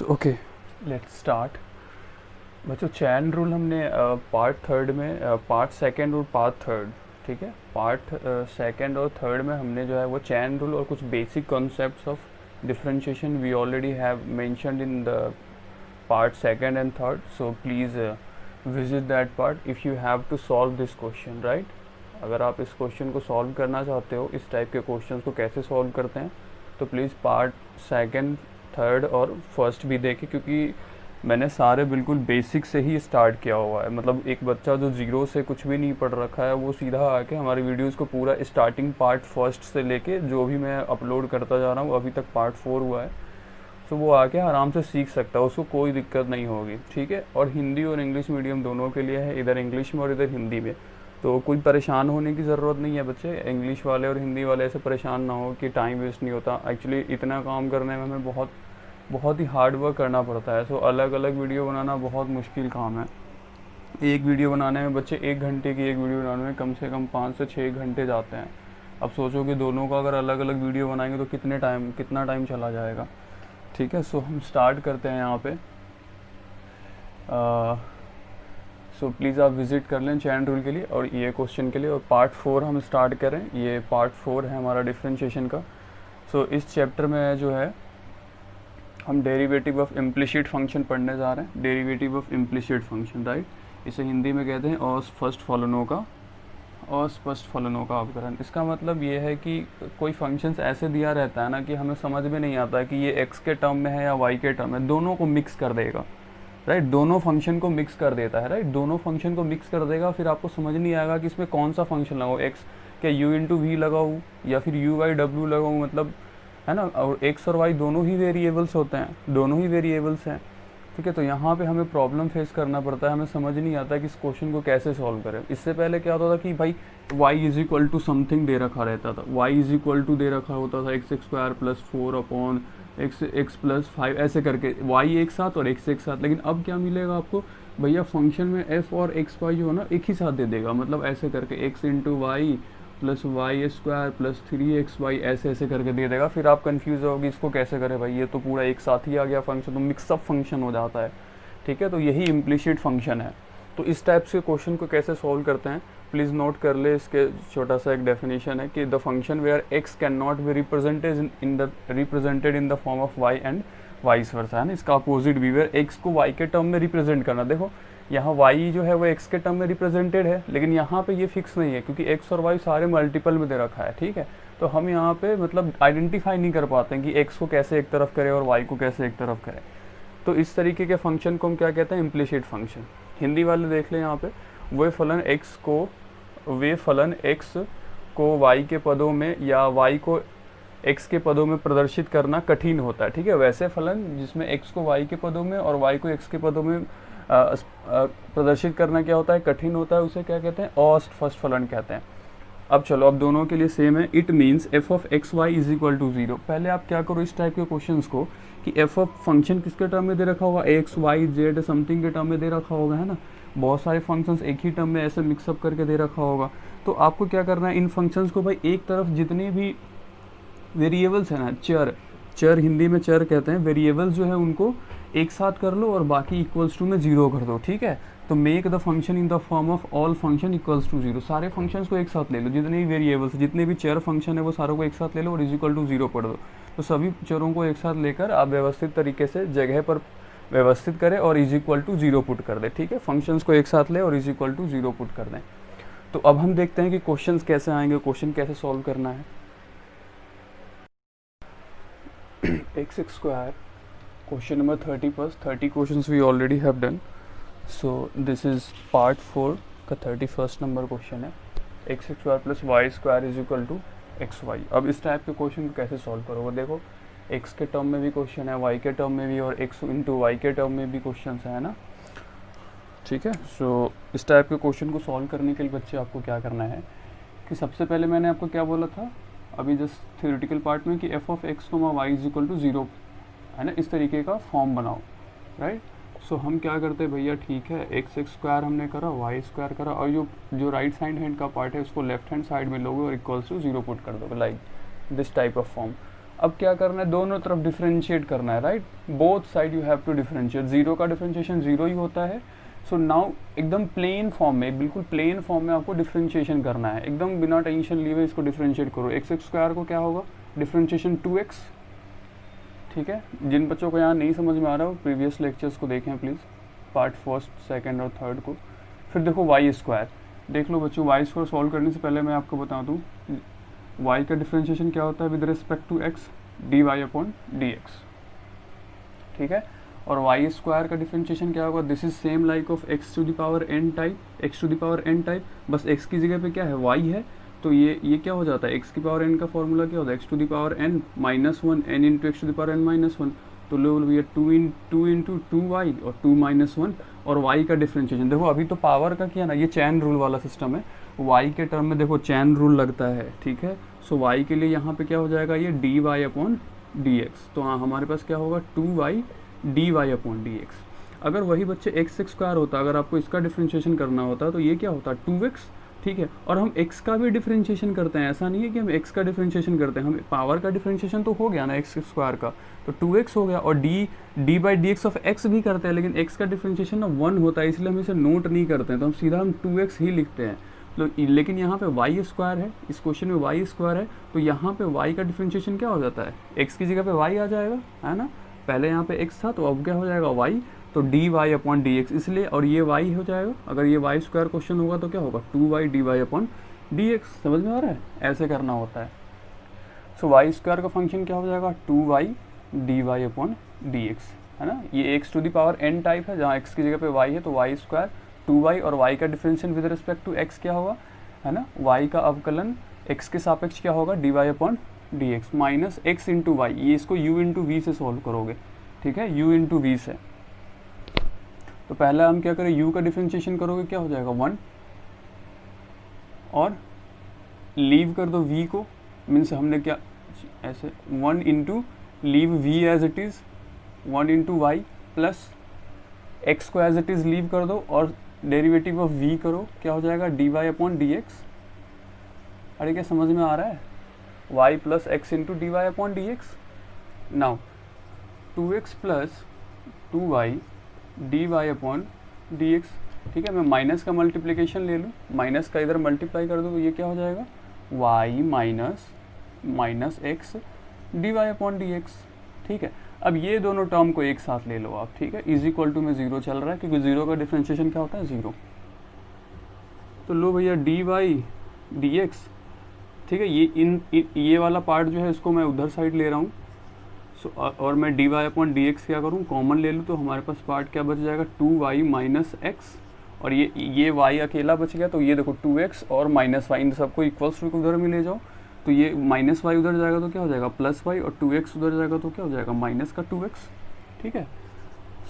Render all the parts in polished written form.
Okay, let's start. बच्चों chain rule हमने part third में, पार्ट सेकंड और पार्ट थर्ड, ठीक है, पार्ट सेकंड और थर्ड में हमने जो है वो चैन रूल और कुछ basic concepts of differentiation we already have mentioned in the part second and third, so please visit that part if you have to solve this question, right. अगर आप इस क्वेश्चन को सॉल्व करना चाहते हो, इस टाइप के क्वेश्चन को कैसे सॉल्व करते हैं, तो प्लीज़ पार्ट सेकंड, थर्ड और फर्स्ट भी देखें, क्योंकि मैंने सारे बिल्कुल बेसिक से ही स्टार्ट किया हुआ है। मतलब एक बच्चा जो ज़ीरो से कुछ भी नहीं पढ़ रखा है वो सीधा आके हमारी वीडियोस को पूरा स्टार्टिंग पार्ट फर्स्ट से लेके जो भी मैं अपलोड करता जा रहा हूँ अभी तक पार्ट 4 हुआ है, तो वो आके आराम से सीख सकता है, उसको कोई दिक्कत नहीं होगी, ठीक है। और हिंदी और इंग्लिश मीडियम दोनों के लिए है, इधर इंग्लिश में और इधर हिंदी में, तो कोई परेशान होने की ज़रूरत नहीं है बच्चे। इंग्लिश वाले और हिंदी वाले ऐसे परेशान ना हो कि टाइम वेस्ट नहीं होता। एक्चुअली इतना काम करने में हमें बहुत ही हार्ड वर्क करना पड़ता है। सो अलग अलग वीडियो बनाना बहुत मुश्किल काम है। एक वीडियो बनाने में बच्चे 1 घंटे की एक वीडियो बनाने में कम से कम 5 से 6 घंटे जाते हैं। अब सोचो कि दोनों का अगर अलग अलग वीडियो बनाएंगे तो कितना टाइम चला जाएगा, ठीक है। सो हम स्टार्ट करते हैं यहाँ पे। सो प्लीज़ आप विज़िट कर लें चैन रूल के लिए और ये क्वेश्चन के लिए। और पार्ट 4 हम स्टार्ट करें, ये पार्ट 4 है हमारा डिफ्रेंशिएशन का। सो इस चैप्टर में जो है हम डेरिवेटिव ऑफ इम्प्लिसिट फंक्शन पढ़ने जा रहे हैं। Derivative of implicit function, right, इसे हिंदी में कहते हैं अस्पष्ट फलनों का अवकलन। इसका मतलब ये है कि कोई फंक्शंस ऐसे दिया रहता है ना कि हमें समझ में नहीं आता है कि ये एक्स के टर्म में है या वाई के टर्म में, दोनों को मिक्स कर देगा, राइट, दोनों फंक्शन को मिक्स कर देता है, राइट, दोनों फंक्शन को मिक्स कर देगा। फिर आपको समझ नहीं आएगा कि इसमें कौन सा फंक्शन लगाओ, एक्स क्या यू इंटू वी लगाऊँ या फिर यू वाई डब्ल्यू लगाऊँ, मतलब है ना। और एक्स और वाई दोनों ही वेरिएबल्स होते हैं, दोनों ही वेरिएबल्स हैं, ठीक है। तो यहाँ पे हमें प्रॉब्लम फेस करना पड़ता है, हमें समझ नहीं आता कि इस क्वेश्चन को कैसे सॉल्व करें। इससे पहले क्या होता था कि भाई y is equal to something दे रखा रहता था, y इज इक्वल टू दे रखा होता था x square plus 4 upon x plus 5, ऐसे करके y एक साथ और x एक साथ। लेकिन अब क्या मिलेगा आपको, भैया फंक्शन में f और x y जो है ना एक ही साथ दे देगा, मतलब ऐसे करके x into y plus y square plus 3xy ऐसे करके दे देगा। फिर आप कंफ्यूज होगी इसको कैसे करें भाई, ये तो पूरा एक साथ ही आ गया फंक्शन, तो मिक्सअप फंक्शन हो जाता है, ठीक है। तो यही इम्प्लिसिट फंक्शन है। तो इस टाइप से क्वेश्चन को कैसे सॉल्व करते हैं, प्लीज़ नोट कर ले। इसके छोटा सा एक डेफिनेशन है कि the function where x can not be represented in the form of y and vice versa, है ना। इसका अपोजिट भी, वेयर एक्स को वाई के टर्म में रिप्रेजेंट करना। देखो यहाँ y जो है वो x के टर्म में रिप्रेजेंटेड है, लेकिन यहाँ पे ये फिक्स नहीं है क्योंकि x और y सारे मल्टीपल में दे रखा है, ठीक है। तो हम यहाँ पे मतलब आइडेंटिफाई नहीं कर पाते हैं कि x को कैसे एक तरफ करें और y को कैसे एक तरफ करें। तो इस तरीके के फंक्शन को हम क्या कहते हैं, इम्प्लिसिट फंक्शन। हिंदी वाले देख लें यहाँ पे, वे फलन x को y के पदों में या y को x के पदों में प्रदर्शित करना कठिन होता है, ठीक है। वैसे फलन जिसमें x को y के पदों में और y को x के पदों में प्रदर्शित करना क्या होता है, कठिन होता है, उसे क्या कहते हैं, अस्पष्ट फलन कहते हैं। अब चलो, अब दोनों के लिए सेम है। It means f of x y is equal to 0। पहले आप क्या करो इस टाइप के क्वेश्चंस को कि एफ ऑफ फंक्शन किसके टर्म में दे रखा होगा, एक्स वाई जेड समथिंग के टर्म में दे रखा होगा, है ना। बहुत सारे फंक्शंस एक ही टर्म में ऐसे मिक्सअप करके दे रखा होगा। तो आपको क्या करना है, इन फंक्शंस को भाई एक तरफ जितने भी वेरिएबल्स है ना, चर हिंदी में चर कहते हैं, वेरिएबल्स जो है उनको एक साथ कर लो और बाकी इक्वल्स टू में 0 कर दो, ठीक है। तो make the function in the form of all function equals to 0। सारे फंक्शंस को एक साथ ले लो, जितने भी वेरिएबल्स, जितने भी चर फंक्शन है वो सारों को एक साथ ले लो और इज इक्वल टू 0 पढ़ दो। तो सभी चरों को एक साथ लेकर आप व्यवस्थित तरीके से जगह पर व्यवस्थित करें और इज इक्वल टू 0 पुट कर दें, ठीक है। फंक्शंस को एक साथ ले और इज इक्वल टू 0 पुट कर दें। तो अब हम देखते हैं कि क्वेश्चन कैसे आएंगे, क्वेश्चन कैसे सॉल्व करना है। X square question number 30 plus 30 questions we already have done, so this is part 4 का 31st नंबर क्वेश्चन है। X square plus y square is equal to x y. अब इस टाइप के क्वेश्चन को कैसे सॉल्व करोगे, देखो एक्स के टर्म में भी क्वेश्चन है, वाई के टर्म में भी, और एक्स इंटू वाई के टर्म में भी क्वेश्चन है ना, ठीक है। सो इस टाइप के क्वेश्चन को सॉल्व करने के लिए बच्चे आपको क्या करना है कि सबसे पहले मैंने आपको क्या बोला था अभी जस्ट थ्योरेटिकल पार्ट में कि f of x comma y is equal to 0, है ना, इस तरीके का फॉर्म बनाओ, राइट। सो हम क्या करते हैं भैया, ठीक है, एक्स स्क्वायर हमने करा, वाई स्क्वायर करा, और जो राइट हैंड का पार्ट है उसको लेफ्ट हैंड साइड में लोगे और इक्वल्स टू 0 पुट कर दोगे, like this type of form. अब क्या करना है, दोनों तरफ डिफरेंशिएट करना है, right, both side you have to differentiate, zero का डिफरेंशिएशन जीरो ही होता है। सो नाउ एकदम प्लेन फॉर्म में, बिल्कुल प्लेन फॉर्म में आपको डिफरेंशिएशन करना है, एकदम बिना टेंशन लिए हुए इसको डिफरेंशिएट करो। एक्स स्क्वायर को क्या होगा, डिफरेंशिएशन 2x, ठीक है। जिन बच्चों को यहाँ नहीं समझ में आ रहा हो प्रीवियस लेक्चर्स को देखें प्लीज़, पार्ट फर्स्ट, सेकंड और थर्ड को। फिर देखो वाई स्क्वायर, देख लो बच्चों, वाई स्क्वायर सॉल्व करने से पहले मैं आपको बता दूँ वाई का डिफरेंशिएशन क्या होता है with respect to x, d y upon d x, ठीक है। और वाई स्क्वायर का डिफरेंशिएशन क्या होगा, this is same like of x to the power n type, x to the power n type, बस एक्स की जगह पे क्या है, वाई है, तो ये क्या हो जाता है, एक्स की पावर एन का फॉर्मूला क्या होता है, x to the power n minus one, n into x to the power n minus one, तो लो भैया टू इंटू टू वाई और टू माइनस वन, और वाई का डिफरेंशिएशन देखो, अभी तो पावर का किया ना, ये चैन रूल वाला सिस्टम है, वाई के टर्म में देखो चैन रूल लगता है, ठीक है। सो वाई के लिए यहाँ पे क्या हो जाएगा, ये d y upon d x, तो हाँ हमारे पास क्या होगा, two y d y upon d x. अगर वही बच्चे एक्स स्क्वायर होता, अगर आपको इसका डिफरेंशिएशन करना होता तो ये क्या होता, 2x, ठीक है। और हम x का भी डिफरेंशिएशन करते हैं, ऐसा नहीं है कि हम x का डिफरेंशिएशन करते हैं, हम पावर का डिफरेंशिएशन तो हो गया ना एक्स स्क्वायर का, तो 2x हो गया, और D by D x of x भी करते हैं, लेकिन x का डिफरेंशिएशन ना 1 होता है, इसलिए हम इसे नोट नहीं करते हैं, तो हम सीधा हम 2x ही लिखते हैं। तो लेकिन यहाँ पे वाई स्क्वायर है, इस क्वेश्चन में वाई स्क्वायर है, तो यहाँ पे वाई का डिफरेंशिएशन क्या हो जाता है, x की जगह पे y आ जाएगा, है ना, पहले यहाँ पे x था तो अब क्या हो जाएगा y, तो d y upon d x, इसलिए, और ये y हो जाएगा, अगर ये वाई स्क्वायर क्वेश्चन होगा तो क्या होगा, two y d y upon d x, समझ में आ रहा है, ऐसे करना होता है। सो वाई स्क्वायर का फंक्शन क्या हो जाएगा, two y d y upon d x, है ना, ये x to the power n type है, जहाँ एक्स की जगह पे वाई है, तो वाई स्क्वायर टू वाई, और वाई का differential with respect to x क्या होगा, है ना, वाई का अवकलन एक्स के सापेक्ष क्या होगा, d y upon d x minus x into y, ये इसको u इंटू वी से सॉल्व करोगे, ठीक है, u इंटू वी से। तो पहला हम क्या करें, u का डिफरेंशिएशन करोगे क्या हो जाएगा 1, और लीव कर दो v को, मीन्स हमने क्या ऐसे 1 into leave v as it is 1 into y plus x को एज इट इज़ लीव कर दो, और डेरिवेटिव ऑफ v करो, क्या हो जाएगा d y upon d x. अरे क्या समझ में आ रहा है, y plus x into d y upon d x. Now 2x plus 2y d y upon d x, ठीक है। मैं माइनस का मल्टीप्लिकेशन ले लूँ, माइनस का इधर मल्टीप्लाई कर दूँ, तो ये क्या हो जाएगा, y minus x d y upon d x, ठीक है। अब ये दोनों टर्म को एक साथ ले लो आप, ठीक है, इज इक्वल टू में जीरो चल रहा है, क्योंकि जीरो का डिफरेंशिएशन क्या होता है, जीरो। तो लो भैया डी वाई डी एक्स, ठीक है, ये वाला पार्ट जो है इसको मैं उधर साइड ले रहा हूँ, और मैं d y upon d x क्या करूँ, कॉमन ले लूँ, तो हमारे पास पार्ट क्या बच जाएगा, टू वाई माइनस एक्स, और ये y अकेला बच गया, तो ये देखो 2x और माइनस वाई, इन सबको इक्वल्स टू उधर में ले जाओ, तो ये माइनस वाई उधर जाएगा तो क्या हो जाएगा प्लस वाई, और 2x उधर जाएगा तो क्या हो जाएगा माइनस का 2x, ठीक है।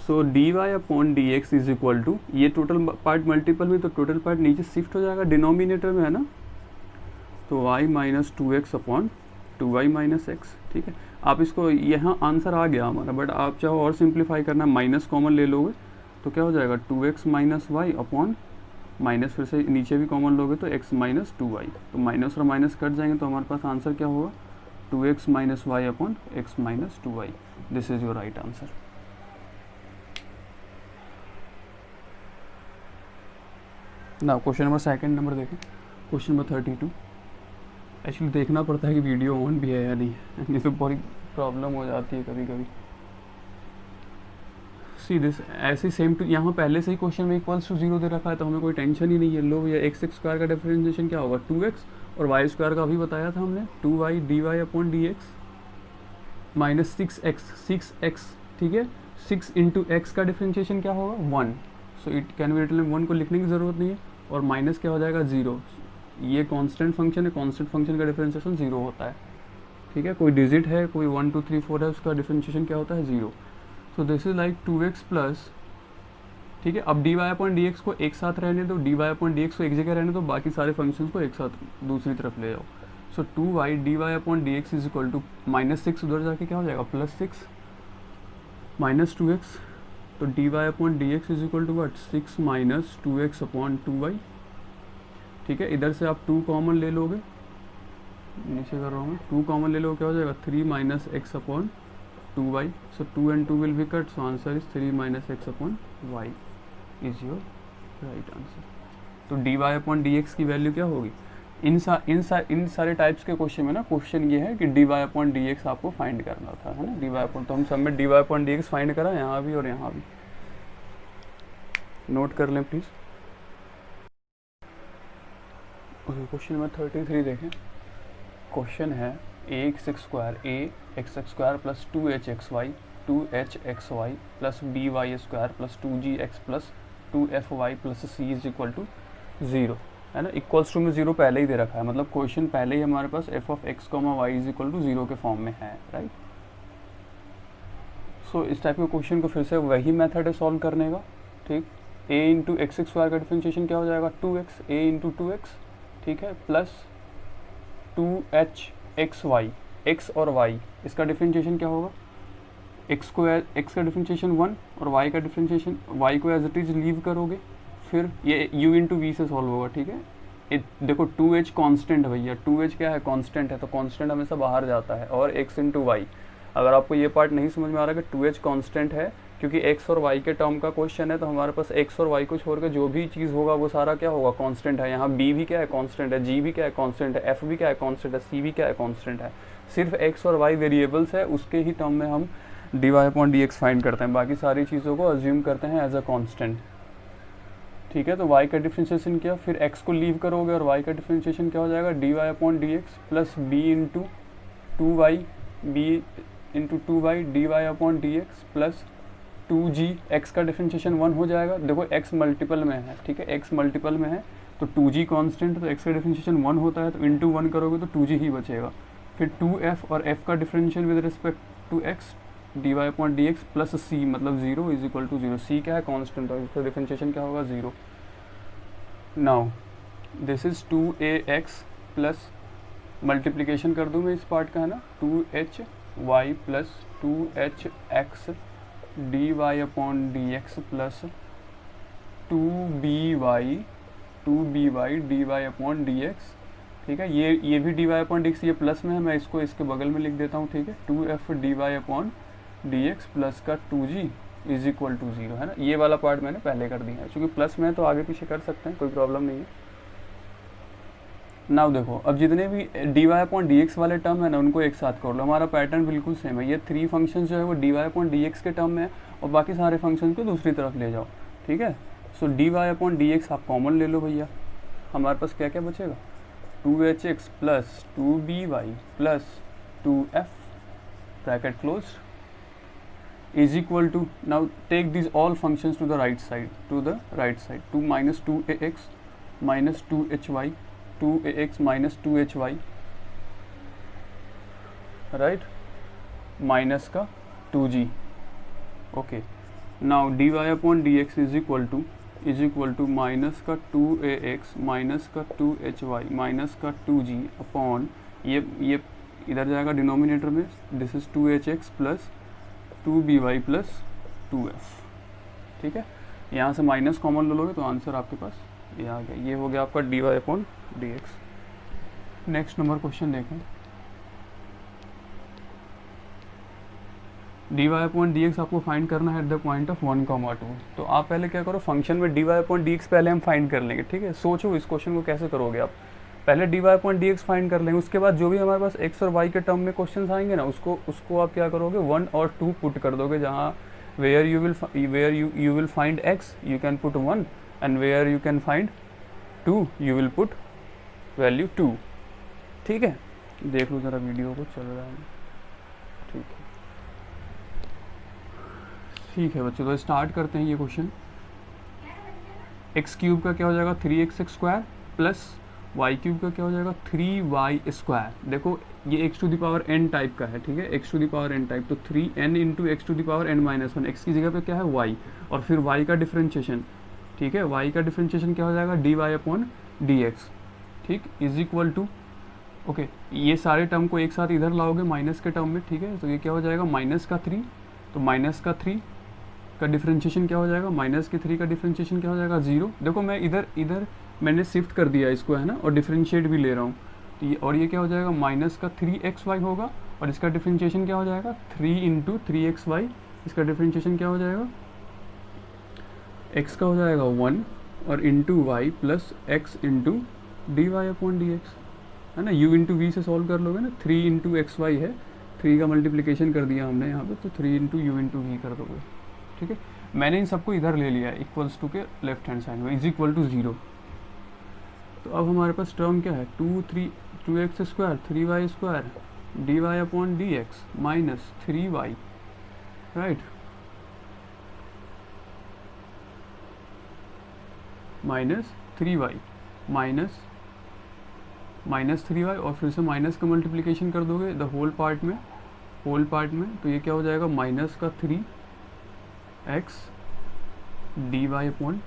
So d y upon d x is equal to, ये टोटल पार्ट मल्टीपल में, तो टोटल पार्ट नीचे शिफ्ट हो जाएगा डिनोमिनेटर में, है ना, तो y minus 2x upon 2y minus x, ठीक है। आप इसको, यहाँ आंसर आ गया हमारा, बट आप चाहो और सिंप्लीफाई करना, माइनस कॉमन ले लोगे तो क्या हो जाएगा 2x minus y upon, minus फिर से नीचे भी कॉमन लोगे तो x माइनस 2y, तो माइनस और माइनस कट जाएंगे, तो हमारे पास आंसर क्या होगा, 2x minus y upon x minus 2y। This is your right answer. ना क्वेश्चन नंबर सेकंड नंबर देखें, क्वेश्चन नंबर 32। एक्चुअली देखना पड़ता है कि वीडियो ऑन भी है या नहीं तो बड़ी प्रॉब्लम हो जाती है कभी कभी। सी दिस, ऐसे सेम टू, यहाँ पहले से ही क्वेश्चन में इक्वल्स टू जीरो दे रखा है, तो हमें कोई टेंशन ही नहीं है। लो भैया एक्स स्क्वायर का डिफरेंशिएशन क्या होगा 2x, और वाई स्क्वायर का अभी बताया था हमने 2y d y upon d x minus 6x, ठीक है। 6 इंटू एक्स का डिफरेंशिएशन क्या होगा 1, so it can be written 1 को लिखने की ज़रूरत नहीं है, और माइनस क्या हो जाएगा 0, ये कांस्टेंट फंक्शन है, कांस्टेंट फंक्शन का डिफरेंशिएशन 0 होता है, ठीक है। कोई डिजिट है, कोई 1 2 3 4 है, उसका डिफरेंशिएशन क्या होता है 0। So this is like 2x plus, ठीक है। अब d y upon d x को एक साथ रहने दो, d y upon d x को एक जगह रहने दो, बाकी सारे फंक्शंस को एक साथ दूसरी तरफ ले जाओ। So 2y d y upon d x is equal to minus 6, उधर जाके क्या हो जाएगा प्लस 6 माइनस 2x, तो d y upon d x is equal to what 6 minus 2x upon 2y, ठीक है। इधर से आप 2 कॉमन ले लोगे, नीचे कर रहा हूँ मैं, 2 कॉमन ले लो, क्या हो जाएगा 3 minus x upon 2y, so 2 and 2 will be cut, so answer is 3 minus x upon y is your right answer. तो dy अपॉन dx की वैल्यू क्या होगी? इन सारे टाइप्स के क्वेश्चन में ना क्वेश्चन ये है कि dy अपॉन dx आपको फाइंड करना था, है ना, dy अपॉन, तो हम सब में dy अपॉन dx फाइंड करा, यहाँ भी और यहाँ भी, नोट कर लें प्लीज। क्वेश्चन नंबर 33 देखें। क्वेश्चन है ax square x square plus 2hxy 2hxy plus by square plus 2gx plus 2fy plus c is equal to 0, है ना। इक्वल्स टू में 0 पहले ही दे रखा है, मतलब क्वेश्चन पहले ही हमारे पास f of x y is equal to 0 के फॉर्म में है, राइट। सो इस टाइप के क्वेश्चन को फिर से वही मेथड है सॉल्व करने का, ठीक। a इंटू एक्स स्क्वायर का डिफरेंशिएशन क्या हो जाएगा 2x, a इंटू 2x, ठीक है, प्लस 2hxy, x और y, इसका डिफरेंशिएशन क्या होगा, x का डिफरेंशिएशन 1 और y का डिफरेंशिएशन, y को एज इट इज लीव करोगे, फिर ये u इंटू वी से सॉल्व होगा, ठीक है। देखो 2h कांस्टेंट है भैया, 2h क्या है, कांस्टेंट है, तो कांस्टेंट हमेशा बाहर जाता है, और x इंटू वाई। अगर आपको ये पार्ट नहीं समझ में आ रहा कि 2h कांस्टेंट है, क्योंकि x और y के टर्म का क्वेश्चन है, तो हमारे पास x और y को छोड़ के जो भी चीज़ होगा वो सारा क्या होगा, कांस्टेंट है। यहाँ b भी क्या है, कांस्टेंट है, g भी क्या है, कांस्टेंट है, f भी क्या है, कांस्टेंट है, c भी क्या है, कांस्टेंट है। सिर्फ x और y वेरिएबल्स है, उसके ही टर्म में हम dy अपॉन dx फाइंड करते हैं, बाकी सारी चीज़ों को अज्यूम करते हैं एज अ कांस्टेंट, ठीक है। तो y का डिफरेंशिएशन क्या, फिर x को लीव करोगे और y का डिफरेंशिएशन क्या हो जाएगा dy upon dx plus b into 2y, b into 2y dy upon dx plus 2g, x का डिफरेंशिएशन 1 हो जाएगा। देखो x मल्टीपल में है, ठीक है, x मल्टीपल में है तो 2g कांस्टेंट, तो x का डिफरेंशिएशन 1 होता है, तो इंटू 1 करोगे तो 2g ही बचेगा। फिर 2f और f का differential with respect to x dy upon dx plus c, मतलब 0 इज इक्वल टू 0, c क्या है, कांस्टेंट, और इसका डिफरेंशिएशन क्या होगा 0। Now this is 2ax plus, multiplication कर दूँ मैं इस पार्ट का, है ना, 2hy plus 2hx dy upon dx plus 2by dy upon dx, ठीक है। ये भी dy अपॉन dx, ये प्लस में है, मैं इसको इसके बगल में लिख देता हूँ, ठीक है। 2f dy upon dx plus का 2g इज इक्वल टू 0, है ना। ये वाला पार्ट मैंने पहले कर दिया है, क्योंकि प्लस में है तो आगे पीछे कर सकते हैं, कोई प्रॉब्लम नहीं है। नाउ देखो, अब जितने भी dy अपॉन dx वाले टर्म है ना, उनको एक साथ कर लो, हमारा पैटर्न बिल्कुल सेम है। ये 3 फंक्शन जो है वो dy अपॉन dx के टर्म में है, और बाकी सारे फंक्शन को दूसरी तरफ ले जाओ, ठीक है। सो dy अपॉन dx आप कॉमन ले लो भैया, हमारे पास क्या क्या बचेगा, 2hx plus 2by plus 2f bracket close is equal to, now take this all functions to the right side, 2 minus 2ax minus 2hy 2ax minus 2hy, right, minus का 2g, okay. Now dy upon dx is equal to minus का 2ax minus का 2hy minus का 2g upon, ये इधर जाएगा denominator में, this is 2hx plus 2by plus 2f, ठीक है। यहाँ से माइनस कॉमन ले लोगे तो आंसर आपके पास ये आ गया, ये हो गया आपका dy upon dx। Next number question देखें, dy अपॉन dx आपको फाइंड करना है एट द पॉइंट ऑफ 1, 2। तो आप पहले क्या करो, फंक्शन में dy अपॉन dx पहले हम फाइंड कर लेंगे, ठीक है। सोचो इस क्वेश्चन को कैसे करोगे आप, पहले dy अपॉन dx फाइंड कर लेंगे, उसके बाद जो भी हमारे पास x और y के टर्म में क्वेश्चन आएंगे ना, उसको आप क्या करोगे 1 और 2 पुट कर दोगे, जहाँ where you will find x you can put 1 and where you can find 2 you will put value 2, ठीक है। देख लो ज़रा वीडियो को, चल रहा है, ठीक है बच्चों। तो स्टार्ट करते हैं ये क्वेश्चन। एक्स क्यूब का क्या हो जाएगा 3x square plus Y cube का क्या हो जाएगा 3y स्क्वायर। देखो ये x to the power n type का है, ठीक है, x to the power n type, तो 3n into x to the power n minus 1, x की जगह पे क्या है y, और फिर y का डिफरेंशिएशन, ठीक है, y का डिफरेंशिएशन क्या हो जाएगा dy अपॉन dx, ठीक, इज इक्वल टू, ओके, ये सारे टर्म को एक साथ इधर लाओगे माइनस के टर्म में, ठीक है, तो ये क्या हो जाएगा माइनस का 3, तो माइनस का 3 का डिफरेंशिएशन क्या हो जाएगा, माइनस के 3 का डिफरेंशिएशन क्या हो जाएगा 0। देखो मैं इधर मैंने शिफ्ट कर दिया इसको, है ना, और डिफरेंशिएट भी ले रहा हूँ, तो ये और ये क्या हो जाएगा, माइनस का 3xy होगा, और इसका डिफरेंशिएशन क्या हो जाएगा, 3 इंटू 3xy, इसका डिफरेंशिएशन क्या हो जाएगा, x का हो जाएगा 1 और into y plus x into d y upon d x, है ना। u इंटू वी से सॉल्व कर लोगे ना, 3 इंटू एक्स वाई है, 3 का मल्टीप्लिकेशन कर दिया हमने यहाँ पे, तो 3 इंटू यू इंटू वी कर दोगे, ठीक है। मैंने इन सबको इधर ले लिया है इक्वल्स टू के लेफ्ट हैंड साइड में, इज इक्वल टू 0। तो अब हमारे पास टर्म क्या है, 2x square 3y square d y upon d x minus 3y, right, minus 3y minus 3y, और फिर से माइनस का मल्टीप्लिकेशन कर दोगे द होल पार्ट में, तो ये क्या हो जाएगा, माइनस का 3x d y upon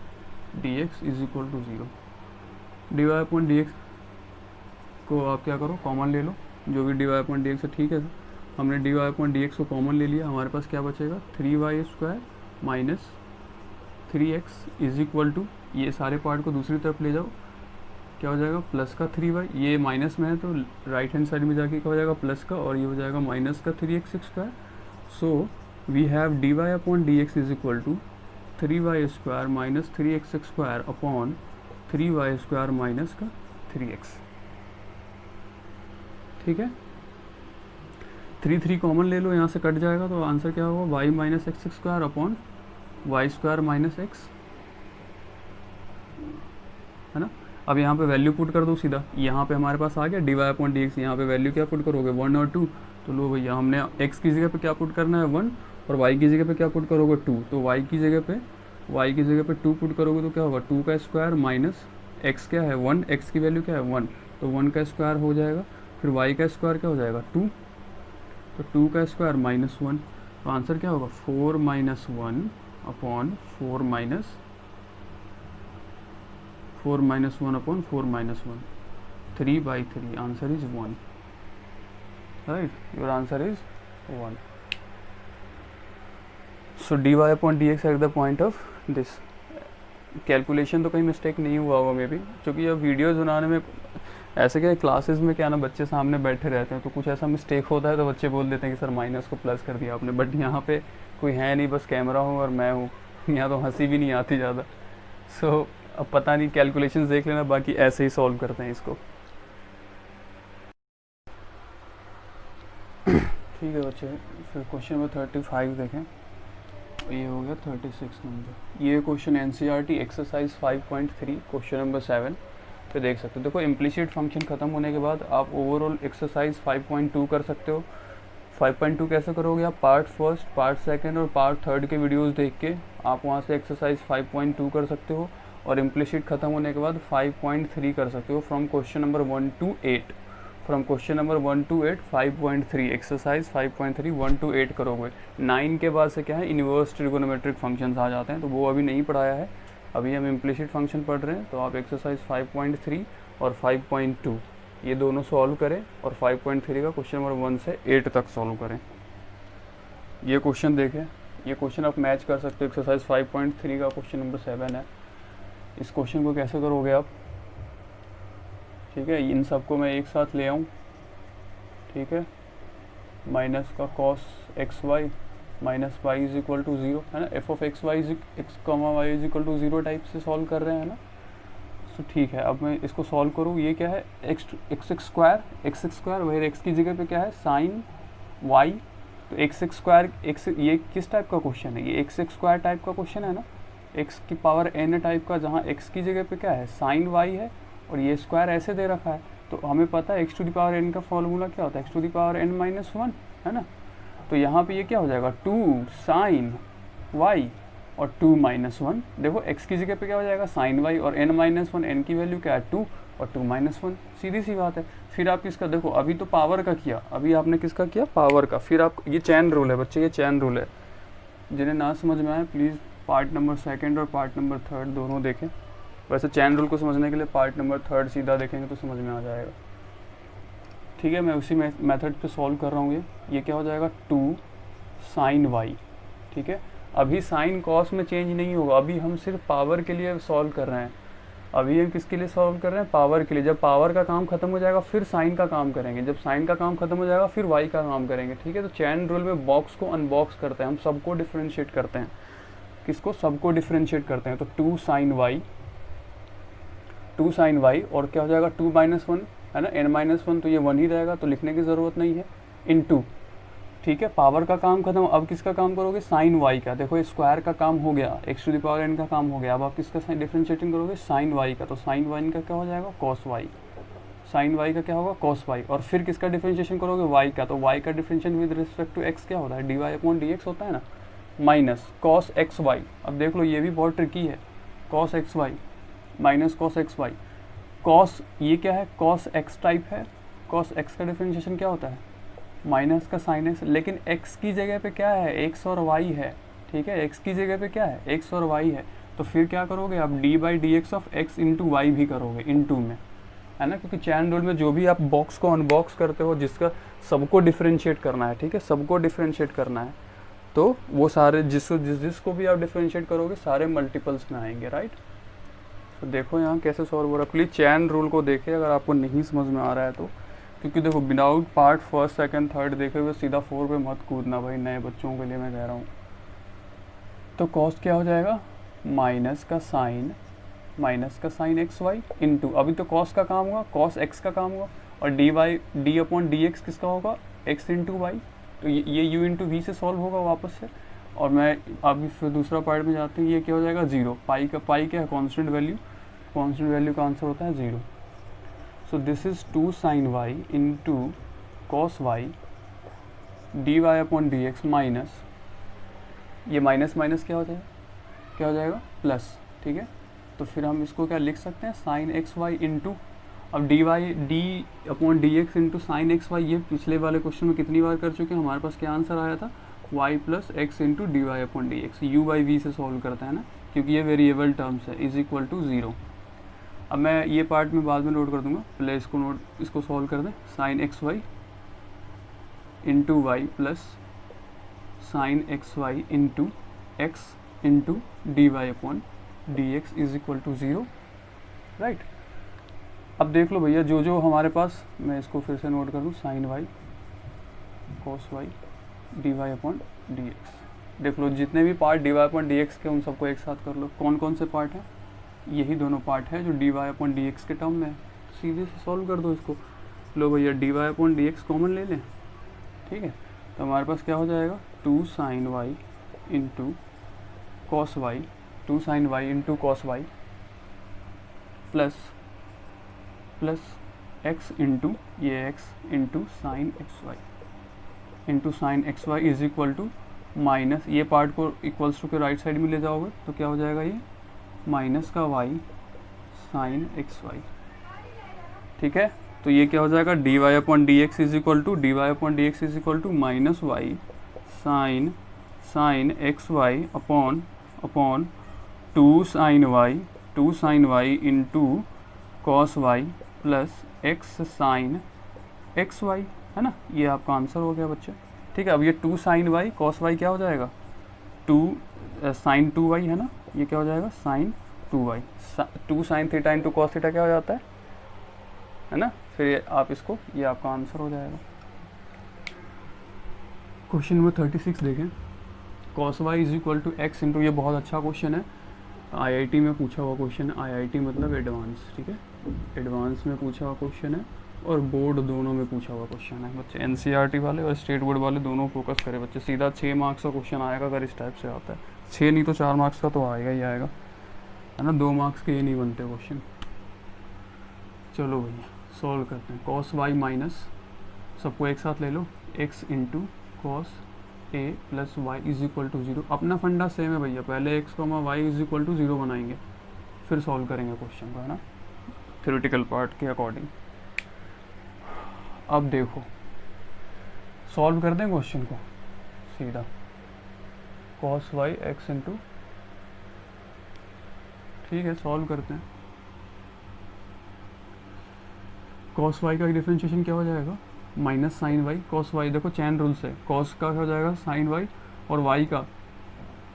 d x is equal to 0। D y upon d x को आप क्या करो, कॉमन ले लो, जो भी d y upon d x है, ठीक है। हमने d y upon d x को कॉमन ले लिया, हमारे पास क्या बचेगा, 3y square minus 3x is equal to, ये सारे पार्ट को दूसरी तरफ ले जाओ, क्या हो जाएगा, प्लस का 3y, ये माइनस में है तो राइट हैंड साइड में जाके क्या हो जाएगा, प्लस का, और ये हो जाएगा माइनस का 3x square. So we have d y upon d x is equal to 3y square minus 3x square upon 3y square minus का 3x, ठीक है। 3 कॉमन ले लो, यहाँ से कट जाएगा, तो आंसर क्या होगा, y minus x square upon y square minus x, है ना। अब यहाँ पे वैल्यू पुट कर दो सीधा, यहाँ पे हमारे पास आ गया d y upon d x, यहाँ पे वैल्यू क्या पुट करोगे, 1 और 2, तो लो भैया हमने x की जगह पे क्या पुट करना है 1, और y की जगह पे क्या पुट करोगे 2, तो y की जगह पे 2 पुट करोगे तो क्या होगा, 2 का स्क्वायर माइनस x क्या है 1, x की वैल्यू क्या है 1, तो 1 का स्क्वायर हो जाएगा, फिर y का स्क्वायर क्या हो जाएगा 2, तो 2 का स्क्वायर माइनस 1, तो आंसर क्या होगा 4 minus 1 upon 4 minus 1 upon 4 minus 1, 3/3, answer is 1, right, your answer is 1। So d y upon d x at the point of this, calculation तो कहीं मिस्टेक नहीं हुआ होगा मे बी, क्योंकि अब वीडियोज़ बनाने में ऐसे क्या क्लासेस में क्या ना बच्चे सामने बैठे रहते हैं, तो कुछ ऐसा मिस्टेक होता है तो बच्चे बोल देते हैं कि सर माइनस को प्लस कर दिया आपने, बट यहाँ पे कोई है नहीं, बस कैमरा हूँ और मैं हूँ, यहाँ तो हंसी भी नहीं आती ज़्यादा। सो अब पता नहीं, कैलकुलेशंस देख लेना, बाकी ऐसे ही सॉल्व करते हैं इसको, ठीक है बच्चे। फिर क्वेश्चन नंबर 35 देखें, ये हो गया 36 नंबर, ये question NCERT exercise 5.3 question number 7 पे देख सकते हो। देखो इम्प्लिसिट फंक्शन ख़त्म होने के बाद आप ओवरऑल एक्सरसाइज 5.2 कर सकते हो। 5.2 कैसे करोगे आप, पार्ट फर्स्ट, पार्ट सेकंड और पार्ट थर्ड के वीडियोस देख के आप वहाँ से एक्सरसाइज 5.2 कर सकते हो, और इम्प्लिसिट ख़त्म होने के बाद 5.3 कर सकते हो from question number 1 to 8, from question number 1 to 8 5.3 exercise 5.3 1 to 8 करोगे। 9 के बाद से क्या है, इन्वर्स ट्रिगोनोमेट्रिक फंक्शंस आ जाते हैं, तो वो अभी नहीं पढ़ाया है, अभी हम इम्प्लिसिट फंक्शन पढ़ रहे हैं। तो आप एक्सरसाइज 5.3 और 5.2 ये दोनों सॉल्व करें, और 5.3 का क्वेश्चन नंबर 1 से 8 तक सॉल्व करें। ये क्वेश्चन देखें, ये क्वेश्चन आप मैच कर सकते हो, एक्सरसाइज 5.3 का क्वेश्चन नंबर 7 है। इस क्वेश्चन को कैसे करोगे आप, ठीक है, इन सबको मैं एक साथ ले आऊँ, ठीक है, माइनस का cos x y minus y is equal to 0, है ना, f of x y x comma y is equal to 0 type से सॉल्व कर रहे हैं ना। तो ठीक है, अब मैं इसको सॉल्व करूँ, ये क्या है एक्स स्क्वायर वही एक्स की जगह पे क्या है साइन वाई, तो एक्स स्क्वायर एक्स, ये किस टाइप का क्वेश्चन है, ये एक्स स्क्वायर टाइप का क्वेश्चन है ना, एक्स की पावर एन टाइप का, जहाँ एक्स की जगह पे क्या है साइन वाई है और ये स्क्वायर ऐसे दे रखा है। तो हमें पता है x to the power n का फॉर्मूला क्या होता है, x to the power n minus 1, है ना। तो यहाँ पे ये क्या हो जाएगा 2 साइन वाई और 2 माइनस 1, देखो एक्स की जगह पे क्या हो जाएगा साइन वाई और एन माइनस 1, एन की वैल्यू क्या है 2 और 2 माइनस 1, सीधी सी बात है। फिर आप किसका, देखो अभी तो पावर का किया, अभी आपने किसका किया पावर का, फिर आप ये चैन रूल है बच्चे, ये चैन रूल है, जिन्हें ना समझ में आए प्लीज़ पार्ट नंबर 2 और पार्ट नंबर 3 दोनों देखें। वैसे चैन रूल को समझने के लिए पार्ट नंबर 3 सीधा देखेंगे तो समझ में आ जाएगा, ठीक है। मैं उसी मेथड पे सॉल्व कर रहा हूँ। ये क्या हो जाएगा 2 साइन वाई, ठीक है। अभी साइन कॉस में चेंज नहीं होगा, अभी हम सिर्फ पावर के लिए सॉल्व कर रहे हैं, अभी हम किसके लिए सॉल्व कर रहे हैं, पावर के लिए। जब पावर का काम खत्म हो जाएगा फिर साइन का काम करेंगे, जब साइन का काम खत्म हो जाएगा फिर वाई का काम करेंगे, ठीक है। तो चैन रूल में बॉक्स को अनबॉक्स करते हैं हम, सबको डिफ्रेंशिएट करते हैं। किसको, सबको डिफ्रेंशिएट करते हैं। तो 2 sin y, 2 sin y और क्या हो जाएगा 2 - 1 है ना, n-1 तो ये 1 ही रहेगा, तो लिखने की ज़रूरत नहीं है, इनटू, ठीक है। पावर का काम खत्म, अब किसका काम करोगे, साइन y का। देखो स्क्वायर का काम हो गया, x⁴n का काम हो गया, अब आप किसका डिफ्रेंशिएटिंग करोगे, साइन y का। तो साइन y का क्या हो जाएगा, cos y। साइन y का क्या होगा, cos y। और फिर किसका डिफ्रेंशिएशन करोगे, y का। तो y का differentiation with respect to x क्या होता है, dy/dx होता है ना, माइनस cos xy। अब देख लो ये भी बहुत ट्रिकी है, cos xy minus cos xy। cos ये क्या है, cos x टाइप है, cos x का डिफ्रेंशिएशन क्या होता है, माइनस का साइन x, लेकिन x की जगह पे क्या है, x और y है, ठीक है। x की जगह पे क्या है, x और y है। तो फिर क्या करोगे आप, d/dx of x into Y भी करोगे, इंटू में, है ना, क्योंकि चैन रूल में जो भी आप बॉक्स को अनबॉक्स करते हो, जिसका सबको डिफ्रेंशिएट करना है, ठीक है, सबको डिफ्रेंशिएट करना है, तो वो सारे जिसको भी आप डिफ्रेंशिएट करोगे सारे मल्टीपल्स में आएंगे, राइट। तो देखो यहाँ कैसे सॉल्व हो रहा है। प्लीज़ चैन रूल को देखिए अगर आपको नहीं समझ में आ रहा है तो, क्योंकि देखो without part first second third देखे हुए सीधा 4 पे मत कूदना भाई, नए बच्चों के लिए मैं कह रहा हूँ। तो कॉस क्या हो जाएगा, माइनस का साइन एक्स वाई इंटू, अभी तो कॉस का काम हुआ, कॉस एक्स का काम हुआ, और d/dx किसका होगा, x इंटू वाई। तो ये u इंटू वी से सॉल्व होगा वापस से। और मैं अभी फिर दूसरा पार्ट में जाते हैं, ये क्या हो जाएगा 0, पाई क्या है, कांस्टेंट वैल्यू का आंसर होता है 0। So this is 2 sin y into cos y dy/dx minus, ये माइनस माइनस क्या हो जाएगा, प्लस, ठीक है। तो फिर हम इसको क्या लिख सकते हैं, साइन एक्स वाई इंटू, अब d/dx into sine x Y, ये पिछले वाले क्वेश्चन में कितनी बार कर चुके हैं, हमारे पास क्या आंसर आया था, y plus x into dy/dx, u/v से सॉल्व करते हैं ना, क्योंकि ये वेरिएबल टर्म्स है, इज इक्वल टू 0। अब मैं ये पार्ट में बाद में नोट कर दूंगा, पहले इसको सॉल्व कर दें, sine x y into y plus sine x y into x into dy/dx is equal to 0, right. अब देख लो भैया जो हमारे पास, मैं इसको फिर से नोट कर दूँ, sign y cos Y dy/dx। देख लो जितने भी पार्ट dy/dx के उन सबको एक साथ कर लो, कौन कौन से पार्ट हैं, यही दोनों पार्ट है जो dy/dx के टर्म में है, सीधे से सॉल्व कर दो इसको। लो भैया dy/dx कॉमन ले लें, ठीक है। तो हमारे पास क्या हो जाएगा, 2 sin y into cos y, 2 sin y into cos y plus x into ये x into sine x y into sine x y is equal to minus, ये पार्ट को इक्वल्स टू के राइट साइड में ले जाओगे तो क्या हो जाएगा, ये माइनस का y साइन एक्स वाई, ठीक है। तो ये क्या हो जाएगा, dy/dx is equal to minus y sine x y upon 2 sin y into cos y plus x sine x y, है ना। ये आपका आंसर हो गया बच्चे, ठीक है। अब ये 2 sin y कॉस वाई क्या हो जाएगा, 2 sin 2y, है ना, ये क्या हो जाएगा sine 2y, 2 sin theta into cos theta क्या हो जाता है ना। फिर आप इसको, ये आपका आंसर हो जाएगा। क्वेश्चन नंबर 36 देखें, cos y is equal to x into, ये बहुत अच्छा क्वेश्चन है, आईआईटी में पूछा हुआ क्वेश्चन है, आईआईटी मतलब एडवांस, ठीक है, एडवांस में पूछा हुआ क्वेश्चन है और बोर्ड दोनों में पूछा हुआ क्वेश्चन है। बच्चे एनसीईआरटी वाले और स्टेट बोर्ड वाले दोनों फोकस करें बच्चे, सीधा 6 मार्क्स का क्वेश्चन आएगा अगर इस टाइप से आता है, 6 नहीं तो 4 मार्क्स का तो आएगा ही आएगा, है ना, 2 मार्क्स के ये नहीं बनते क्वेश्चन। चलो भैया सॉल्व करते हैं, कॉस वाई माइनस, सबको एक साथ ले लो, x into cos a plus y is equal to 0। अपना फंडा सेम है भैया, पहले x comma y is equal to 0 बनाएंगे, फिर सॉल्व करेंगे क्वेश्चन को, है ना, थ्योरेटिकल पार्ट के अकॉर्डिंग। अब देखो सॉल्व कर दें क्वेश्चन को सीधा, कॉस वाई एक्स इंटू, ठीक है, सॉल्व करते हैं। कॉस वाई का डिफरेंशिएशन क्या हो जाएगा, minus sine y cos y, देखो चैन रूल से कॉस का क्या हो जाएगा साइन वाई और वाई का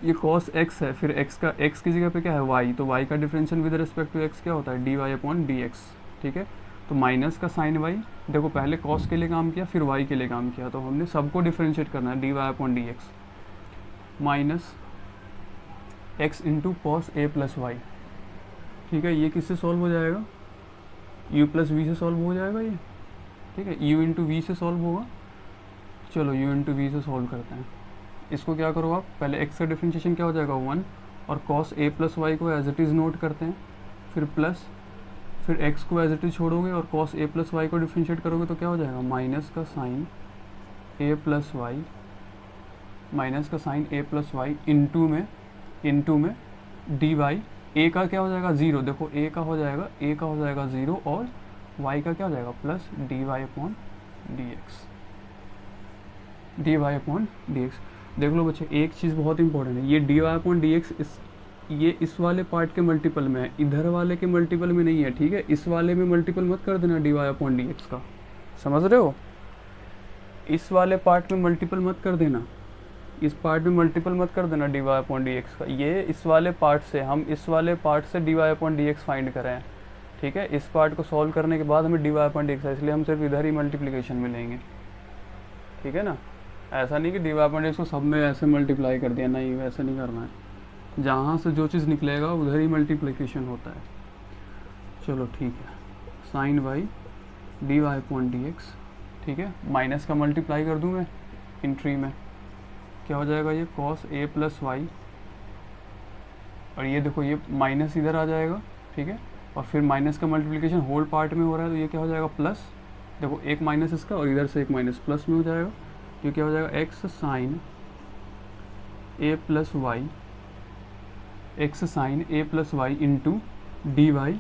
ये cos x है, फिर x की जगह पे क्या है y, तो y का differential with respect to x क्या होता है dy अपॉन dx, ठीक है। तो माइनस का साइन y, देखो पहले cos के लिए काम किया फिर y के लिए काम किया, तो हमने सबको डिफरेंशिएट करना है, dy upon dx minus x into cos a plus y, ठीक है। ये किससे सॉल्व हो जाएगा, u प्लस वी से सॉल्व हो जाएगा ये, ठीक है। u इंटू वी से सॉल्व होगा, चलो u इंटू वी से सॉल्व करते हैं। इसको क्या करो आप, पहले x का डिफरेंशिएशन क्या हो जाएगा 1, और cos a प्लस वाई को एज इट इज़ नोट करते हैं, फिर प्लस, फिर x को एज इट इज़ छोड़ोगे और cos a प्लस वाई को डिफरेंशिएट करोगे तो क्या हो जाएगा माइनस का sine a plus y, minus का sine a plus y into में डी वाई, ए का क्या हो जाएगा 0, देखो a का हो जाएगा 0 और y का क्या हो जाएगा plus d y upon d x, d y upon d x. देख लो बच्चे एक चीज़ बहुत इंपॉर्टेंट है, ये d y upon d x ये इस वाले पार्ट के मल्टीपल में है, इधर वाले के मल्टीपल में नहीं है, ठीक है। इस वाले में मल्टीपल मत कर देना d y upon d x का, समझ रहे हो, इस वाले पार्ट में मल्टीपल मत कर देना, इस पार्ट में मल्टीपल मत कर देना d y upon d x का। ये इस वाले पार्ट से, हम इस वाले पार्ट से d y upon d x find करें, ठीक है। इस पार्ट को सॉल्व करने के बाद हमें d y upon d x है, इसलिए हम सिर्फ इधर ही मल्टीप्लिकेशन में लेंगे, ठीक है ना। ऐसा नहीं कि d y upon d x को सब में ऐसे मल्टीप्लाई कर दिया, नहीं वैसा नहीं करना है, जहाँ से जो चीज़ निकलेगा उधर ही मल्टीप्लिकेशन होता है। चलो ठीक है, sine y d y upon d x, ठीक है। माइनस का मल्टीप्लाई कर दूँ मैं इंट्री में, क्या हो जाएगा ये cos a प्लस वाई, और ये देखो ये माइनस इधर आ जाएगा, ठीक है। और फिर माइनस का मल्टीप्लिकेशन होल पार्ट में हो रहा है, तो ये क्या हो जाएगा प्लस, देखो एक माइनस इसका और इधर से एक माइनस, प्लस में हो जाएगा, ये क्या हो जाएगा x sine a plus y, x sine a plus y into d y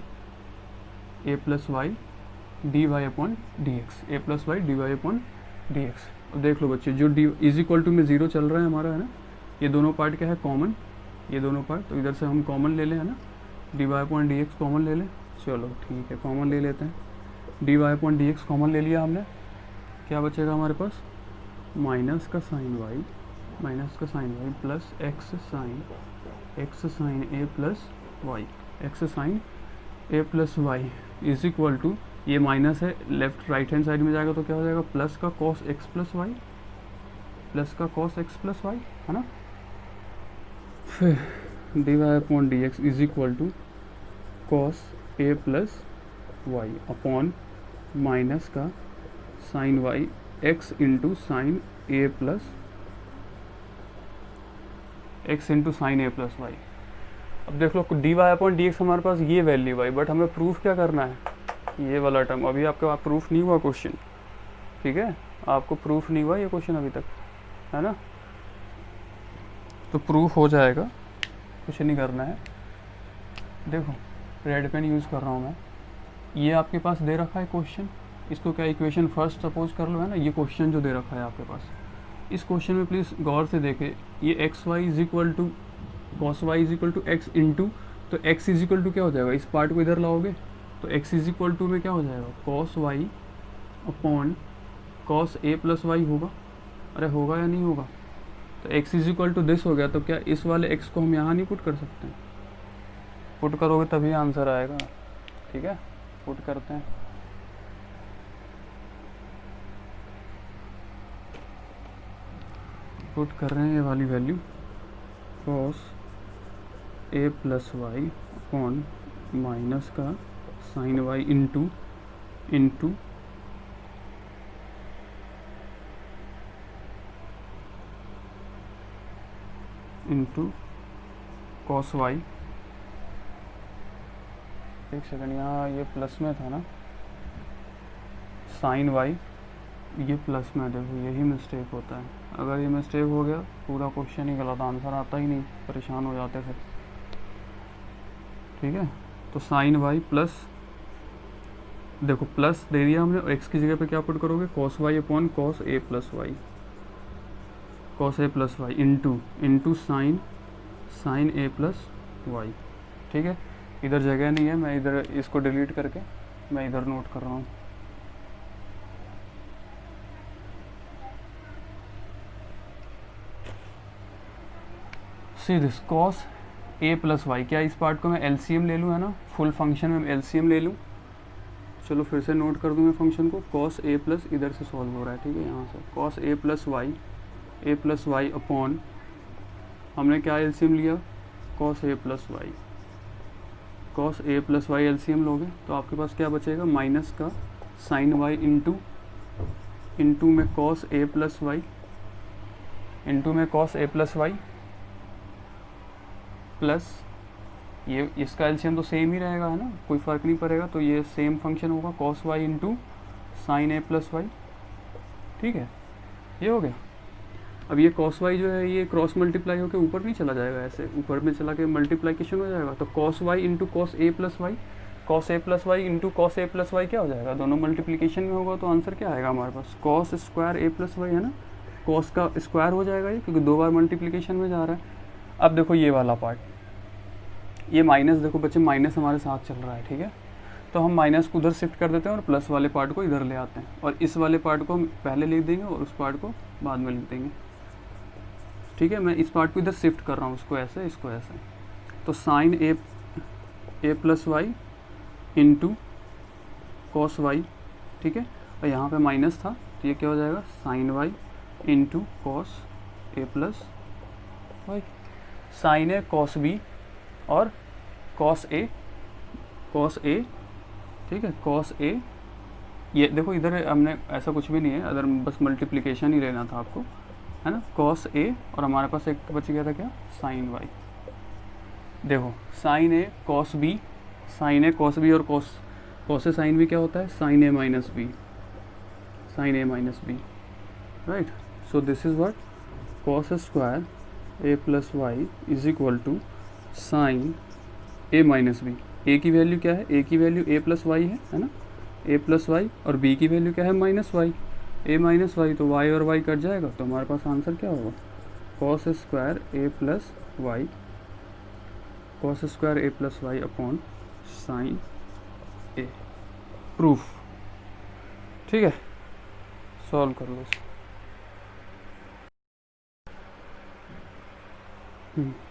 a plus y d y upon d x, a plus y d y upon d x. देख लो बच्चे जो डी इज इक्वल टू में 0 चल रहा है हमारा, है ना, ये दोनों पार्ट क्या है कॉमन, ये दोनों पार्ट, तो इधर से हम कॉमन ले लें, है ना, d y upon d x common ले लें, चलो ठीक है कॉमन ले लेते हैं, d y upon d x common ले लिया हमने, क्या बचेगा हमारे पास माइनस का sine y plus x sine a plus y, x sine a plus y is equal to, ये माइनस है लेफ्ट राइट हैंड साइड में जाएगा तो क्या हो जाएगा प्लस का कॉस एक्स प्लस वाई, है ना। फिर d y upon d x is equal to cos a plus y upon minus का sine y x into sine a plus y. अब देख लो d y upon d x हमारे पास ये वैल्यू आई, बट हमें प्रूफ क्या करना है, ये वाला टर्म, अभी आपके पास प्रूफ नहीं हुआ क्वेश्चन, ठीक है, आपको प्रूफ नहीं हुआ ये क्वेश्चन अभी तक, है ना, तो प्रूफ हो जाएगा, कुछ नहीं करना है। देखो रेड पेन यूज़ कर रहा हूँ मैं, ये आपके पास दे रखा है क्वेश्चन, इसको क्या इक्वेशन फर्स्ट सपोज कर लो, है ना, ये क्वेश्चन जो दे रखा है आपके पास, इस क्वेश्चन में प्लीज़ गौर से देखे, ये x y is equal to cos y is equal to x into, तो एक्स इज इक्वल टू क्या हो जाएगा, इस पार्ट को इधर लाओगे तो x इज इक्वल टू में क्या हो जाएगा cos y upon cos a plus y होगा, अरे होगा या नहीं होगा, तो x is equal to this हो गया, तो क्या इस वाले x को हम यहाँ नहीं पुट कर सकते हैं, पुट करोगे तभी आंसर आएगा, ठीक है, पुट करते हैं, पुट कर रहे हैं ये वाली value cos a plus y upon minus का sine y into cos y, एक सेकंड यहाँ ये प्लस में था ना, साइन वाई ये प्लस में, देखो यही मिस्टेक होता है, अगर ये मिस्टेक हो गया पूरा क्वेश्चन ही गलत, आंसर आता ही नहीं, परेशान हो जाते फिर, ठीक है। तो साइन वाई प्लस, देखो प्लस दे दिया हमने, और एक्स की जगह पे क्या पुट करोगे cos Y upon cos a plus y into sine a plus y, ठीक है। इधर जगह नहीं है, मैं इधर इसको डिलीट करके मैं इधर नोट कर रहा हूँ, see this cos a plus y, क्या इस पार्ट को मैं एलसीएम ले लूँ, है ना, फुल फंक्शन में एलसीएम ले लूँ। चलो फिर से नोट कर दूँ मैं फंक्शन को, कॉस ए प्लस, इधर से सॉल्व हो रहा है, ठीक है, यहाँ से cos a plus y upon, हमने क्या एलसीएम लिया, cos a plus Y LCM लोगे तो आपके पास क्या बचेगा, माइनस का साइन वाई इंटू में cos a plus Y plus ये इसका एलसीएम तो सेम ही रहेगा, है ना, कोई फ़र्क नहीं पड़ेगा, तो ये सेम फंक्शन होगा cos Y into sine a plus y, ठीक है, ये हो गया। अब ये कॉस वाई जो है ये क्रॉस मल्टीप्लाई होकर ऊपर नहीं चला जाएगा, ऐसे ऊपर में चला के मल्टीप्लाइकेशन हो जाएगा, तो cos Y into cos a plus y into cos a plus y क्या हो जाएगा, दोनों मल्टीप्लिकेशन में होगा तो आंसर क्या आएगा हमारे पास, cos square a plus Y, है ना, कॉस का स्क्वायर हो जाएगा ये, क्योंकि 2 बार मल्टीप्लिकेशन में जा रहा है। अब देखो ये वाला पार्ट, ये माइनस, देखो बच्चे माइनस हमारे साथ चल रहा है, ठीक है, तो हम माइनस को उधर शिफ्ट कर देते हैं और प्लस वाले पार्ट को इधर ले आते हैं, और इस वाले पार्ट को हम पहले लिख देंगे और उस पार्ट को बाद में लिख देंगे, ठीक है। मैं इस पार्ट को इधर शिफ्ट कर रहा हूँ, उसको ऐसे, इसको ऐसे, तो sine a plus y into cos y, ठीक है, और यहाँ पे माइनस था तो ये क्या हो जाएगा, sign y into cos a plus Y, sign a cos b और कॉस ए, ठीक है, कॉस ए, ये देखो इधर हमने ऐसा कुछ भी नहीं है, अगर बस मल्टीप्लिकेशन ही लेना था आपको, है ना, कॉस ए, और हमारे पास एक बच गया था क्या, साइन वाई, देखो साइन ए कॉस बी और कॉस ए साइन बी क्या होता है, sine a minus b, right, so this is what, cos square a plus y is equal to sine a minus b, a की value क्या है, ए की value ए plus Y है ना, ए प्लस वाई, और बी की वैल्यू क्या है, माइनस वाई, ए माइनस वाई, तो वाई और वाई कट जाएगा, तो हमारे पास आंसर क्या होगा, cos square a plus y upon sine A, proof, ठीक है, सॉल्व कर लो इसको।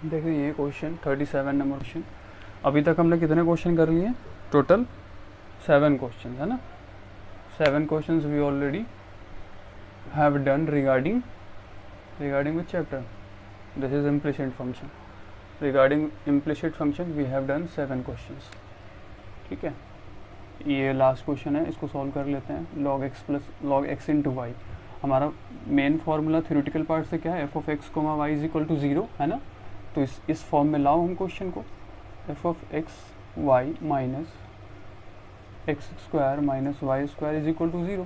देखिए ये क्वेश्चन 37 नंबर क्वेश्चन, अभी तक हमने कितने क्वेश्चन कर लिए, टोटल 7 क्वेश्चन, है ना, 7 questions we already have done regarding which chapter, this is implicit function, regarding implicit function we have done 7 questions, ठीक है, ये लास्ट क्वेश्चन है, इसको सॉल्व कर लेते हैं, log x इंटू वाई, हमारा मेन फार्मूला थ्योरेटिकल पार्ट से क्या है, f of x comma y is equal to 0, है ना, तो इस फॉर्म में लाओ हम क्वेश्चन को, f of x y minus x square minus y square is equal to 0,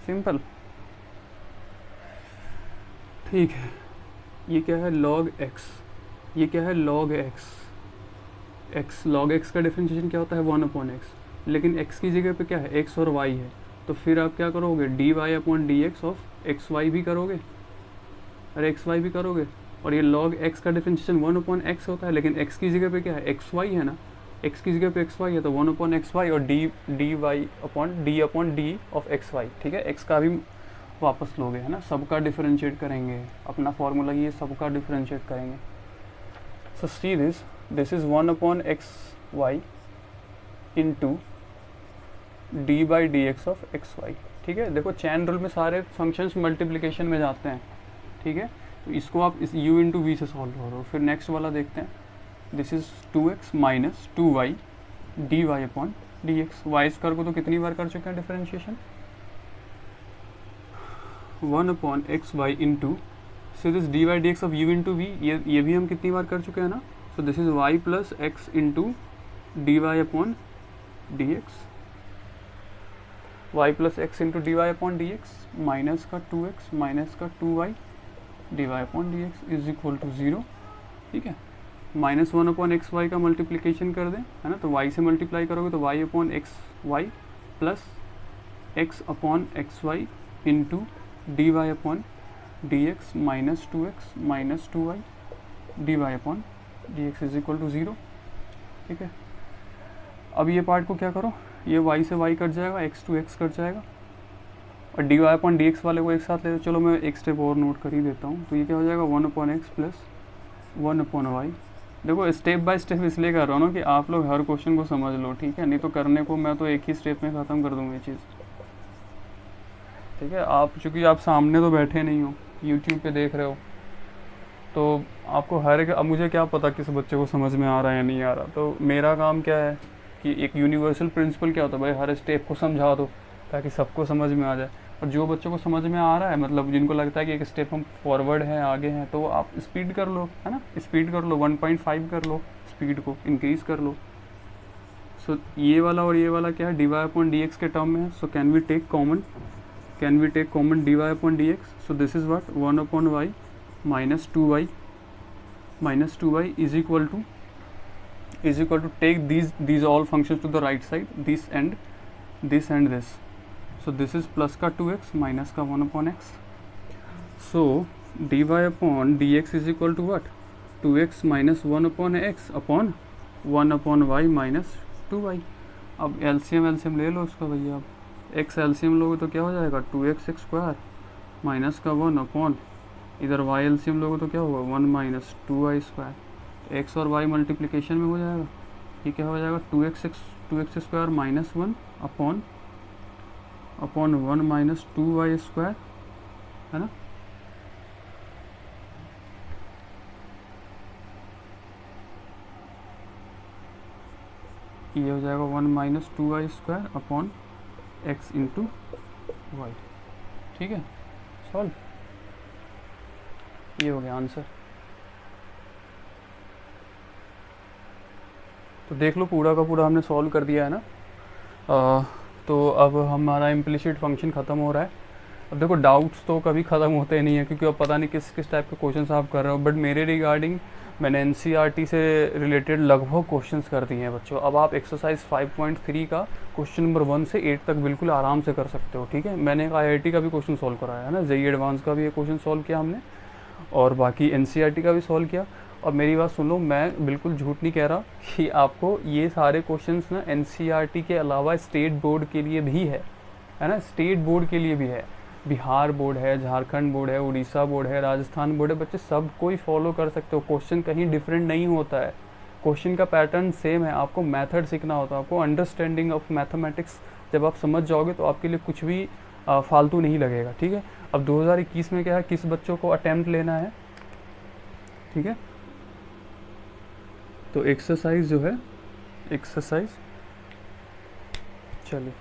simple, ठीक है, ये क्या है log x, ये क्या है log x log x का डिफरेंशिएशन क्या होता है 1/x, लेकिन x की जगह पे क्या है x और y है, तो फिर आप क्या करोगे dy/dx ऑफ xy भी करोगे, अरे xy भी करोगे, और ये log x का डिफरेंशिएशन 1/x होता है, लेकिन x की जगह पे क्या है xy है ना, x की जगह पे xy है तो 1/xy और d/d ऑफ xy, ठीक है, x का भी वापस लोगे, है ना, सबका डिफरेंशिएट करेंगे, अपना फॉर्मूला ये सबका डिफरेंशिएट करेंगे, so see this is 1/xy into d/dx of xy, ठीक है, देखो चैन रूल में सारे फंक्शंस मल्टीप्लिकेशन में जाते हैं, ठीक है, तो इसको आप इस u इंटू वी से सॉल्व करो, फिर नेक्स्ट वाला देखते हैं, this is 2x minus 2y dy/dx, y square को तो कितनी बार कर चुके हैं differentiation, 1/xy into, so this dy/dx of u into v, ये भी हम कितनी बार कर चुके हैं ना, so this is y plus x into dy/dx, y plus x into dy/dx minus का 2x माइनस का 2y dy/dx is equal to 0, ठीक है, माइनस 1/xy का मल्टीप्लिकेशन कर दें, है ना, तो y से मल्टीप्लाई करोगे तो y/xy plus x/xy into dy/dx minus 2x minus 2y dy/dx is equal to 0, ठीक है। अब ये पार्ट को क्या करो, ये y से y कट जाएगा, x टू x कट जाएगा, और dy/dx वाले को एक साथ ले, चलो मैं एक स्टेप और नोट कर ही देता हूँ, तो ये क्या हो जाएगा 1/x प्लस 1/y। देखो स्टेप बाय स्टेप इसलिए कर रहा हूँ ना कि आप लोग हर क्वेश्चन को समझ लो, ठीक है, नहीं तो करने को मैं तो एक ही स्टेप में ख़त्म कर दूँगी ये चीज़, ठीक है। आप चूँकि आप सामने तो बैठे नहीं हो, यूट्यूब पे देख रहे हो, तो आपको हर एक, अब मुझे क्या पता किस बच्चे को समझ में आ रहा है या नहीं आ रहा, तो मेरा काम क्या है कि एक यूनिवर्सल प्रिंसिपल क्या होता है भाई, हर स्टेप को समझा दो ताकि सबको समझ में आ जाए। और जो बच्चों को समझ में आ रहा है, मतलब जिनको लगता है कि एक स्टेप हम फॉरवर्ड हैं, आगे हैं, तो आप स्पीड कर लो, है ना, स्पीड कर लो, 1.5 कर लो, स्पीड को इंक्रीज कर लो। सो ये वाला और ये वाला क्या है, dy/dx के टर्म में है। So can we take common dy/dx? So this is what 1/y minus 2y is equal to take these all functions to the right side, this and this and this. So this is plus का 2x minus का 1/x. So dy/dx is equal to what, 2x minus 1/x upon 1/y minus 2y. अब LCM ले लो उसका भैया, अब x LCM लोगे तो क्या हो जाएगा, 2x² माइनस का 1 अपॉन, इधर y एलसीएम लोगे तो क्या होगा, 1 माइनस 2y²। x और y मल्टीप्लिकेशन में हो जाएगा, ये क्या हो जाएगा, 2x² minus 1 upon 1 minus 2y², है ना। ये हो जाएगा 1 minus 2y² upon x into y, ठीक है, सॉल्व। ये हो गया आंसर। तो देख लो पूरा का पूरा हमने सॉल्व कर दिया है ना। तो अब हमारा इम्प्लिसिट फंक्शन ख़त्म हो रहा है। अब देखो डाउट्स तो कभी ख़त्म होते नहीं है, क्योंकि अब पता नहीं किस किस टाइप के क्वेश्चंस आप कर रहे हो, बट मेरे रिगार्डिंग मैंने एनसीईआरटी से रिलेटेड लगभग क्वेश्चंस कर दिए हैं बच्चों। अब आप एक्सरसाइज 5.3 का क्वेश्चन नंबर 1 से 8 तक बिल्कुल आराम से कर सकते हो, ठीक है। मैंने एक IIT का भी क्वेश्चन सॉल्व कराया है ना, जेईई एडवांस का भी एक क्वेश्चन सॉल्व किया हमने, और बाकी एनसीईआरटी का भी सॉल्व किया। और मेरी बात सुन लो, मैं बिल्कुल झूठ नहीं कह रहा कि आपको ये सारे क्वेश्चंस ना एनसीईआरटी के अलावा स्टेट बोर्ड के लिए भी है ना, स्टेट बोर्ड के लिए भी है, बिहार बोर्ड है, झारखंड बोर्ड है, उड़ीसा बोर्ड है, राजस्थान बोर्ड है, बच्चे सब कोई फॉलो कर सकते हो। क्वेश्चन कहीं डिफरेंट नहीं होता है, क्वेश्चन का पैटर्न सेम है। आपको मेथड सीखना होता है, आपको अंडरस्टैंडिंग ऑफ मैथमेटिक्स जब आप समझ जाओगे तो आपके लिए कुछ भी फालतू नहीं लगेगा, ठीक है। अब 2021 में क्या है, किस बच्चों को अटेम्प्ट लेना है, ठीक है। तो एक्सरसाइज जो है, एक्सरसाइज चलिए